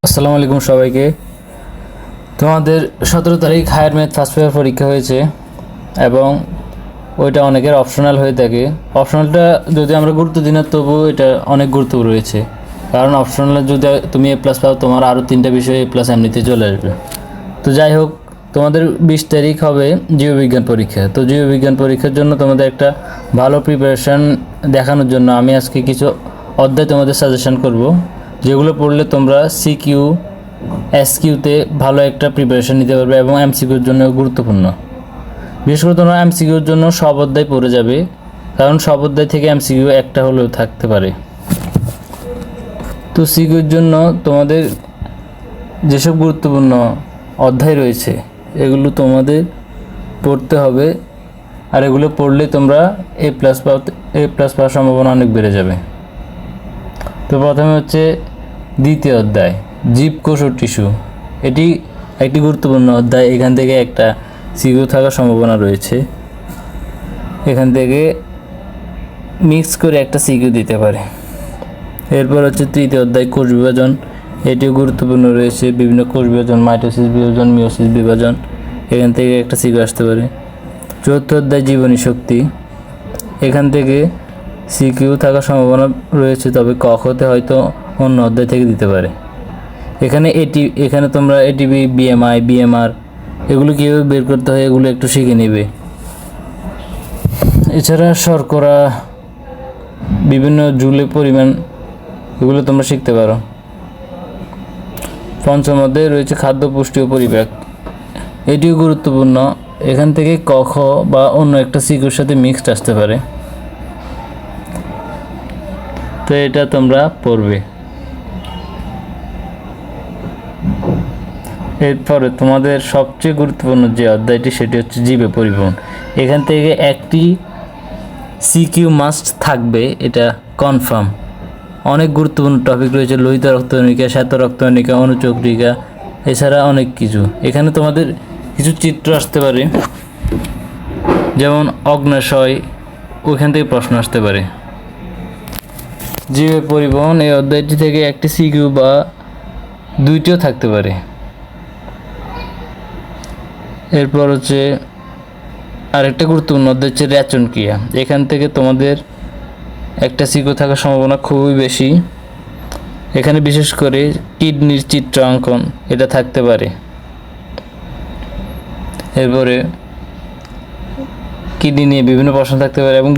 আসসালামু আলাইকুম সবাইকে। তোমাদের 17 তারিখ হায়ার ম্যাথ ফার্স্ট পেপার পরীক্ষা হয়েছে এবং ওইটা অনেকের অপশনাল হয়ে থাকে। অপশনালটা যদি আমরা গুরুত্ব দিই না, তবুও এটা অনেক গুরুত্ব রয়েছে, কারণ অপশনালে যদি তুমি এ প্লাস পাও, তোমার আরও 3টা বিষয়ে এ প্লাস এমনিতে চলে আসবে। তো যাই হোক, তোমাদের 20 তারিখ হবে জীববিজ্ঞান পরীক্ষা। তো জীববিজ্ঞান পরীক্ষার জন্য তোমাদের একটা ভালো প্রিপারেশান দেখানোর জন্য আমি আজকে কিছু অধ্যায় তোমাদের সাজেশন করব, যেগুলো পড়লে তোমরা সিকিউ এসকিউতে ভালো একটা প্রিপারেশান নিতে পারবে এবং এমসিকিউর জন্য গুরুত্বপূর্ণ। বিশেষ করে তোমরা এমসিকিউর জন্য সব অধ্যায় পড়ে যাবে, কারণ সব অধ্যায় থেকে এমসিকিউ একটা হলেও থাকতে পারে। তো সিকিউর জন্য তোমাদের যেসব গুরুত্বপূর্ণ অধ্যায় রয়েছে এগুলো তোমাদের পড়তে হবে, আর এগুলো পড়লে তোমরা এ প্লাস পাওয়ার সম্ভাবনা অনেক বেড়ে যাবে। তো প্রথমে হচ্ছে দ্বিতীয় অধ্যায়, জীবকোষ ও টিস্যু। এটি একটি গুরুত্বপূর্ণ অধ্যায়, এখান থেকে একটা সিকিউ থাকার সম্ভাবনা রয়েছে। এখান থেকে মিক্স করে একটা সিকিউ দিতে পারে। এরপর হচ্ছে তৃতীয় অধ্যায়, কোষ বিভাজন। এটিও গুরুত্বপূর্ণ রয়েছে, বিভিন্ন কোষ বিভাজন, মাইটোসিস বিভাজন, মিওসিস বিভাজন, এখান থেকে একটা সিকিউ আসতে পারে। চতুর্থ অধ্যায়, জীবনী শক্তি। এখান থেকে সিকিউ থাকার সম্ভাবনা রয়েছে, তবে কখতে হয়তো অন্য অধ্যায় থেকে দিতে পারে। এখানে তোমরা এটিপি, বিএমআই, বিএমআর এগুলো কীভাবে বের করতে হয় এগুলো একটু শিখে নেবে। এছাড়া শর্করা, বিভিন্ন জুলের পরিমাণ, এগুলো তোমরা শিখতে পারো। পঞ্চম অধ্যায়ে রয়েছে খাদ্য, পুষ্টি ও পরিপাক। এটিও গুরুত্বপূর্ণ, এখান থেকে কখ বা অন্য একটা সিকিউর সাথে মিক্সড আসতে পারে। তো এটা তোমরা পড়বে। এরপরে তোমাদের সবচেয়ে গুরুত্বপূর্ণ যে অধ্যায়টি সেটি হচ্ছে জীবে পরিবহন। এখান থেকে একটি সিকিউ মাস্ট থাকবে, এটা কনফার্ম। অনেক গুরুত্বপূর্ণ টপিক রয়েছে, লোহিত রক্তকণিকা, শ্বেত রক্তকণিকা, অনুচক্রিকা, এছাড়া অনেক কিছু। এখানে তোমাদের কিছু চিত্র আসতে পারে, যেমন অগ্ন্যাশয়, ওইখান থেকে প্রশ্ন আসতে পারে। জীবে পরিবহন এই অধ্যায়টি থেকে একটি সিকিউ বা দুইটিও থাকতে পারে। এরপর হচ্ছে আরেকটা গুরুত্বপূর্ণ অধ্যায় হচ্ছে রেচন ক্রিয়া। এখান থেকে তোমাদের একটা সিকিউ থাকার সম্ভাবনা খুবই বেশি। এখানে বিশেষ করে কিডনির চিত্রাঙ্কন এটা থাকতে পারে। এরপরে কিডনি নিয়ে বিভিন্ন প্রশ্ন থাকতে পারে এবং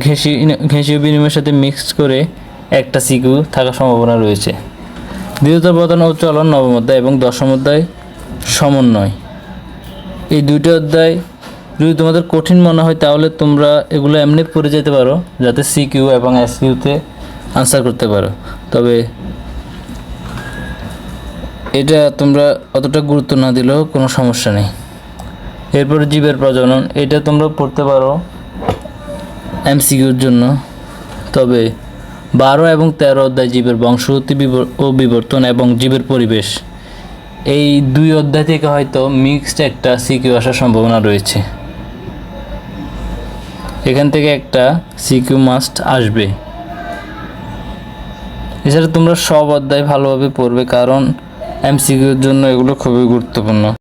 ঘেঁষীয় বিনিময়ের সাথে মিক্সড করে একটা সিকিউ থাকার সম্ভাবনা রয়েছে। দ্বিতীয় প্রধান ও চলন নবম অধ্যায় এবং দশম অধ্যায় সমন্বয়। এই দুইটি অধ্যায় যদি তোমাদের কঠিন মনে হয় তাহলে তোমরা এগুলো এমনি পড়ে যেতে পারো, যাতে সিকিউ এবং এসকিউতে আনসার করতে পারো। তবে এটা তোমরা অতটা গুরুত্ব না দিলেও কোনো সমস্যা নেই। এরপরে জীবের প্রজনন, এটা তোমরা পড়তে পারো এমসিকিউর জন্য। তবে 12 এবং 13 অধ্যায় জীবের বংশগতি ও বিবর্তন এবং জীবের পরিবেশ, এই দুই অধ্যায় থেকে হয়তো মিক্সড একটা সিকিউ আসার সম্ভাবনা রয়েছে। এখান থেকে একটা সিকিউ মাস্ট আসবে। এছাড়া তোমরা সব অধ্যায় ভালোভাবে পড়বে, কারণ এমসিকিউর জন্য এগুলো খুবই গুরুত্বপূর্ণ।